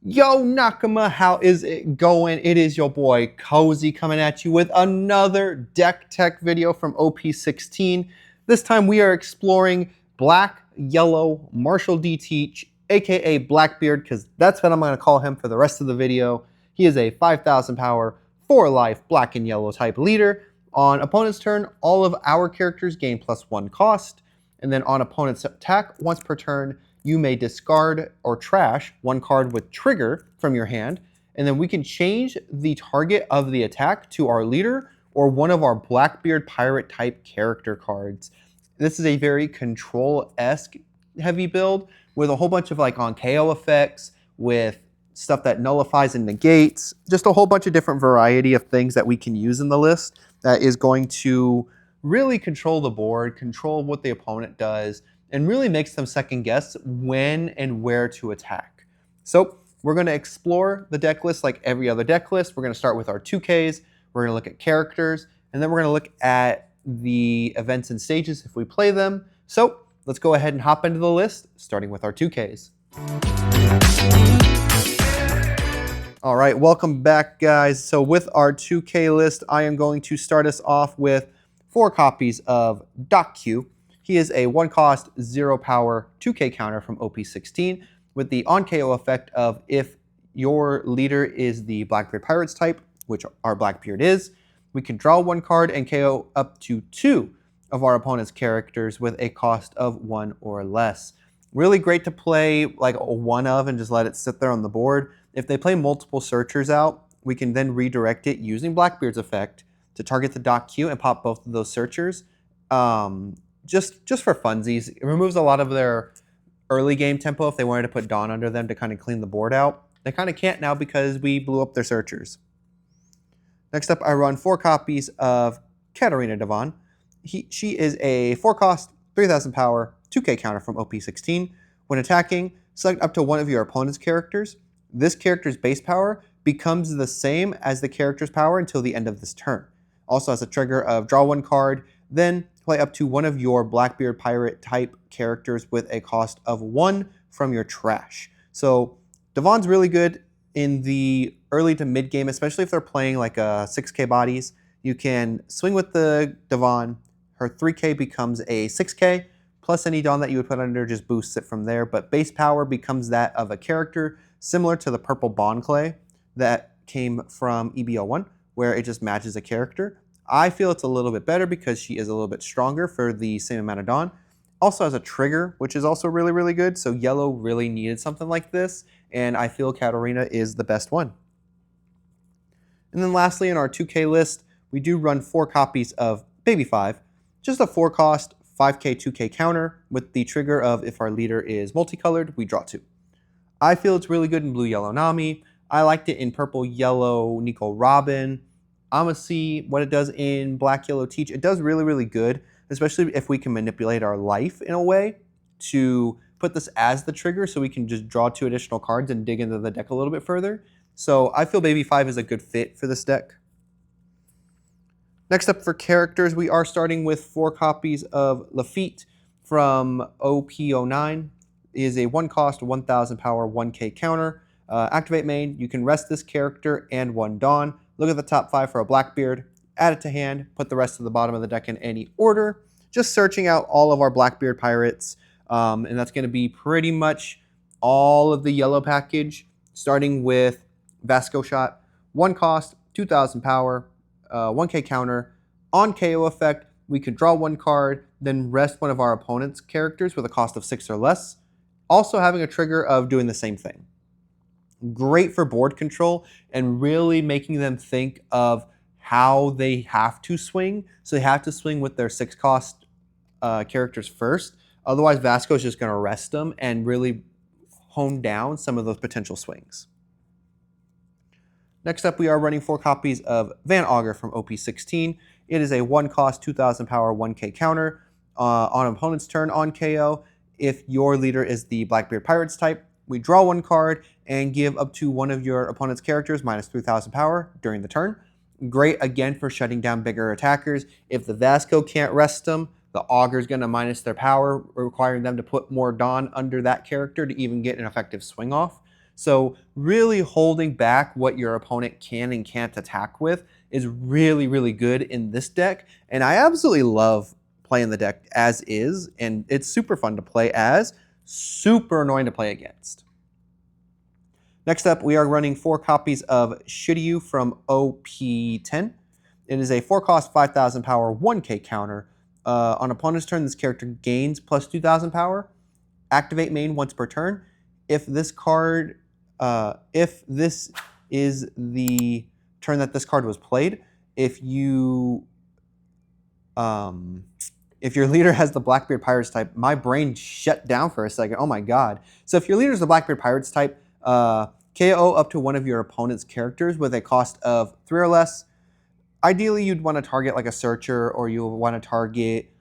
Yo, Nakama, how is it going? It is your boy Cozy coming at you with another deck tech video from OP16. This time we are exploring Black Yellow Marshall D. Teach, aka Blackbeard, because that's what I'm going to call him for the rest of the video. He is a 5,000 power, 4 life, black and yellow type leader. On opponent's turn, all of our characters gain +1 cost. And then on opponent's attack, once per turn, you may discard or trash 1 card with trigger from your hand, and then we can change the target of the attack to our leader or one of our Blackbeard pirate type character cards. This is a very control-esque heavy build with a whole bunch of like On K.O effects, with stuff that nullifies and negates, just a whole bunch of different variety of things that we can use in the list that is going to really control the board, control what the opponent does, and really makes them second guess when and where to attack. So we're going to explore the deck list like every other deck list. We're going to start with our 2Ks, we're going to look at characters, and then we're going to look at the events and stages if we play them. So let's go ahead and hop into the list, starting with our 2Ks. All right, welcome back, guys. So with our 2K list, I am going to start us off with 4 copies of Q. He is a 1 cost, 0 power, 2K counter from OP16 with the On K.O effect of if your leader is the Blackbeard Pirates type, which our Blackbeard is, we can draw 1 card and KO up to 2 of our opponent's characters with a cost of 1 or less. Really great to play like a 1 of and just let it sit there on the board. If they play multiple searchers out, we can then redirect it using Blackbeard's effect to target the Q and pop both of those searchers. Just for funsies. It removes a lot of their early game tempo if they wanted to put Dawn under them to kind of clean the board out. They kind of can't now because we blew up their searchers. Next up, I run 4 copies of Katarina Devon. She is a 4 cost, 3,000 power, 2K counter from OP16. When attacking, select up to one of your opponent's characters. This character's base power becomes the same as the character's power until the end of this turn. Also has a trigger of draw 1 card, then play up to one of your Blackbeard pirate type characters with a cost of 1 from your trash. So Devon's really good in the early to mid game, especially if they're playing like a 6K bodies. You can swing with the Devon. Her 3K becomes a 6K, plus any Dawn that you would put under just boosts it from there. But base power becomes that of a character, similar to the purple Bond Clay that came from EBO1, where it just matches a character. I feel it's a little bit better because she is a little bit stronger for the same amount of Dawn. Also has a trigger, which is also really, really good. So yellow really needed something like this, and I feel Katarina is the best one. And then lastly, in our 2K list, we do run 4 copies of Baby 5, just a 4 cost, 5K, 2K counter with the trigger of if our leader is multicolored, we draw 2. I feel it's really good in blue, yellow Nami. I liked it in purple, yellow Nico Robin. I'm going to see what it does in Black Yellow Teach. It does really, really good, especially if we can manipulate our life in a way to put this as the trigger so we can just draw 2 additional cards and dig into the deck a little bit further. So I feel Baby 5 is a good fit for this deck. Next up for characters, we are starting with 4 copies of Lafitte from OP09. It is a 1 cost, 1,000 power, 1K counter. Activate main, you can rest this character and 1 Dawn. Look at the top 5 for a Blackbeard, add it to hand, put the rest of the bottom of the deck in any order. Just searching out all of our Blackbeard pirates, and that's going to be pretty much all of the yellow package, starting with Vasco Shot, 1 cost, 2,000 power, 1K counter. On KO effect, we could draw 1 card, then rest one of our opponent's characters with a cost of 6 or less. Also having a trigger of doing the same thing. Great for board control and really making them think of how they have to swing. So they have to swing with their 6 cost characters first. Otherwise, Vasco is just going to rest them and really hone down some of those potential swings. Next up, we are running 4 copies of Van Augur from OP16. It is a 1 cost, 2,000 power, 1K counter. On opponent's turn on KO, if your leader is the Blackbeard Pirates type, we draw 1 card and give up to one of your opponent's characters minus 3,000 power during the turn. Great, again, for shutting down bigger attackers. If the Vasco can't rest them, the Augur is going to minus their power, requiring them to put more Dawn under that character to even get an effective swing off. So really holding back what your opponent can and can't attack with is really, really good in this deck. And I absolutely love playing the deck as is, and it's super fun to play as, super annoying to play against. Next up, we are running 4 copies of Shiryu from OP10. It is a 4-cost, 5,000 power, 1K counter. On opponent's turn, this character gains plus 2,000 power. Activate main once per turn. If this is the turn that this card was played, if your leader has the Blackbeard Pirates type, my brain shut down for a second. Oh my god. So if your leader is the Blackbeard Pirates type, KO up to one of your opponent's characters with a cost of 3 or less. Ideally, you'd want to target like a Searcher, or you'll want to target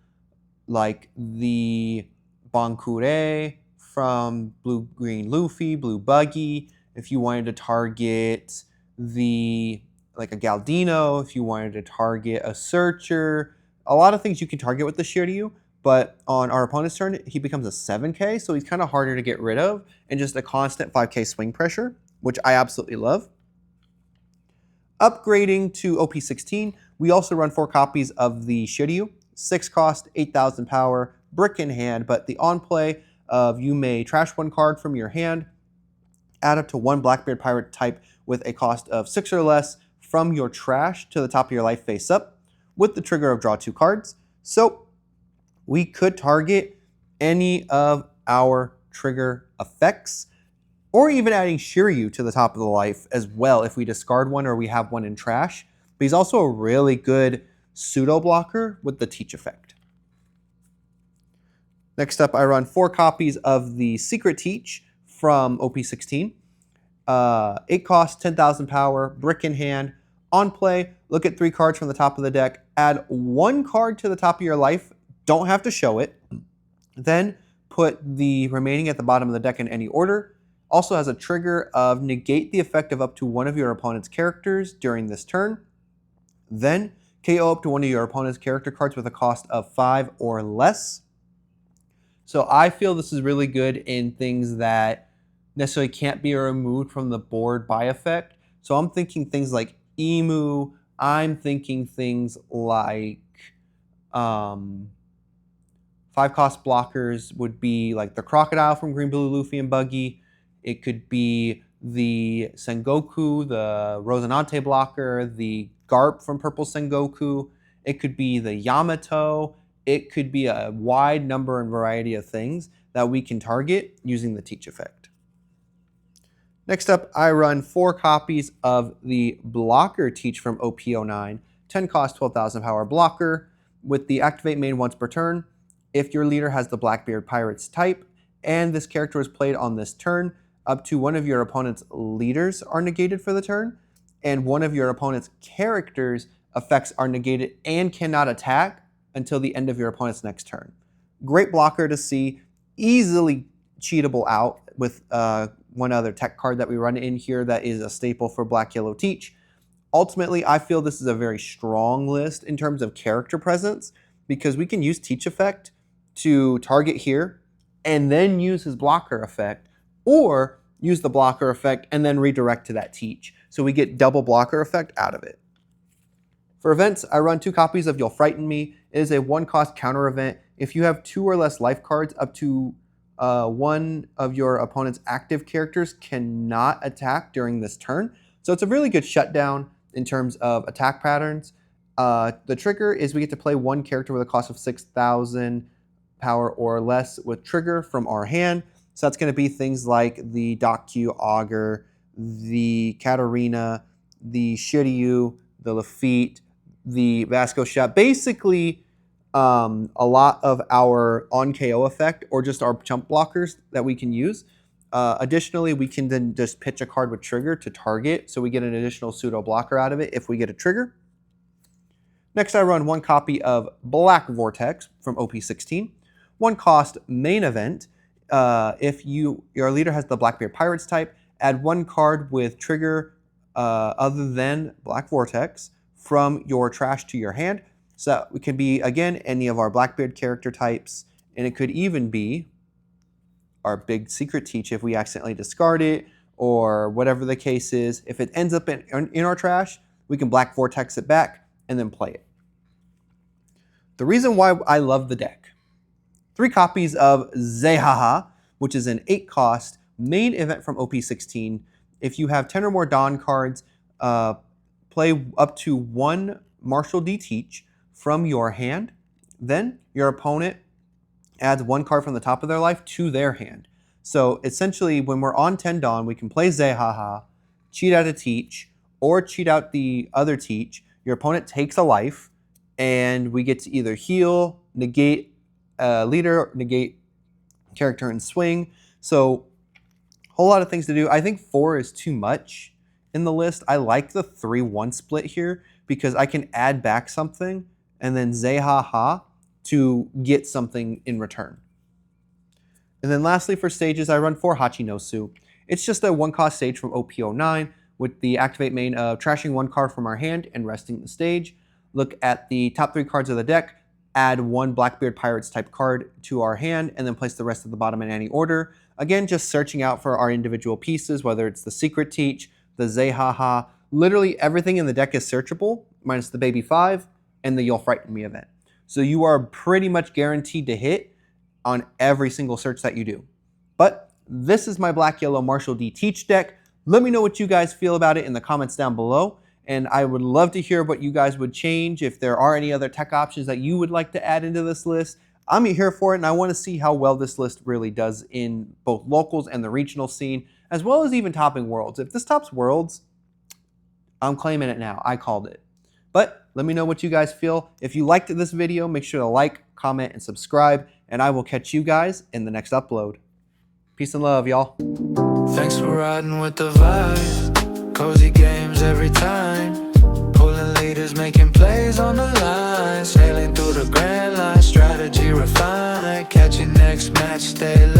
like the Bankure from Blue Green Luffy, Blue Buggy. If you wanted to target like a Galdino, if you wanted to target a Searcher, a lot of things you can target with the Shiryu, but on our opponent's turn, he becomes a 7K, so he's kind of harder to get rid of, and just a constant 5K swing pressure, which I absolutely love. Upgrading to OP16, we also run 4 copies of the Shiryu, 6 cost, 8,000 power, brick in hand, but the on play of you may trash 1 card from your hand, add up to 1 Blackbeard Pirate type with a cost of 6 or less from your trash to the top of your life face up, with the trigger of draw 2 cards. So we could target any of our trigger effects, or even adding Shiryu to the top of the life as well if we discard one or we have one in trash. But he's also a really good pseudo blocker with the Teach effect. Next up, I run 4 copies of the Secret Teach from OP16. 8 cost, 10,000 power, brick in hand. On play, look at 3 cards from the top of the deck, add 1 card to the top of your life, don't have to show it. Then put the remaining at the bottom of the deck in any order. Also has a trigger of negate the effect of up to one of your opponent's characters during this turn. Then KO up to one of your opponent's character cards with a cost of 5 or less. So I feel this is really good in things that necessarily can't be removed from the board by effect. So I'm thinking things like Emu. I'm thinking things like 5-cost blockers would be like the Crocodile from Green Blue Luffy and Buggy. It could be the Sengoku, the Rosinante blocker, the Garp from Purple Sengoku. It could be the Yamato. It could be a wide number and variety of things that we can target using the Teach effect. Next up, I run 4 copies of the Blocker Teach from OP09. 10 cost, 12,000 power blocker with the activate main once per turn. If your leader has the Blackbeard Pirates type and this character is played on this turn, up to one of your opponent's leaders are negated for the turn, and one of your opponent's characters' effects are negated and cannot attack until the end of your opponent's next turn. Great blocker to see, easily cheatable out with one other tech card that we run in here that is a staple for Black Yellow Teach. Ultimately, I feel this is a very strong list in terms of character presence, because we can use Teach effect to target here and then use his blocker effect, or use the blocker effect and then redirect to that Teach. So we get double blocker effect out of it. For events, I run 2 copies of You'll Frighten Me. It is a 1-cost counter event. If you have 2 or less life cards, up to one of your opponent's active characters cannot attack during this turn. So it's a really good shutdown in terms of attack patterns. The trigger is we get to play 1 character with a cost of 6,000 power or less with trigger from our hand. So that's going to be things like the Dakyu Augur, the Katarina, the Shiryu, the Lafitte, the Vasco Shot. Basically, a lot of our On K.O effect, or just our chump blockers that we can use. Additionally, we can then just pitch a card with trigger to target, so we get an additional pseudo blocker out of it if we get a trigger. Next, I run 1 copy of Black Vortex from OP16. 1 cost main event. If your leader has the Blackbeard Pirates type, add 1 card with trigger other than Black Vortex from your trash to your hand. So it could be, again, any of our Blackbeard character types, and it could even be our big Secret Teach if we accidentally discard it, or whatever the case is. If it ends up in our trash, we can Black Vortex it back and then play it. The reason why I love the deck: 3 copies of Zehaha, which is an 8-cost main event from OP16. If you have 10 or more Dawn cards, play up to 1 Martial D Teach from your hand. Then your opponent adds 1 card from the top of their life to their hand. So essentially, when we're on 10 Dawn, we can play Zehaha, cheat out a Teach, or cheat out the other Teach. Your opponent takes a life, and we get to either heal, negate leader, negate character, and swing. So whole lot of things to do. I think 4 is too much in the list. I like the 3-1 split here because I can add back something and then Zehaha to get something in return. And then lastly, for stages, I run 4 Hachinosu. It's just a 1-cost stage from OP09 with the activate main of trashing 1 card from our hand and resting the stage. Look at the top 3 cards of the deck, add 1 Blackbeard Pirates type card to our hand, and then place the rest at the bottom in any order. Again, just searching out for our individual pieces, whether it's the Secret Teach, the Zehaha. Literally everything in the deck is searchable, minus the Baby 5 and the You'll Frighten Me event. So you are pretty much guaranteed to hit on every single search that you do. But this is my Black-Yellow Martial D Teach deck. Let me know what you guys feel about it in the comments down below. And I would love to hear what you guys would change, if there are any other tech options that you would like to add into this list. I'm here for it, and I want to see how well this list really does in both locals and the regional scene, as well as even topping Worlds. If this tops Worlds, I'm claiming it now. I called it. But let me know what you guys feel. If you liked this video, make sure to like, comment, and subscribe, and I will catch you guys in the next upload. Peace and love, y'all. Thanks for riding with the vibe. Cozy games every time. Pulling leaders, making plays on the line. Sailing through the grand line, strategy refined. Catch your next match, stay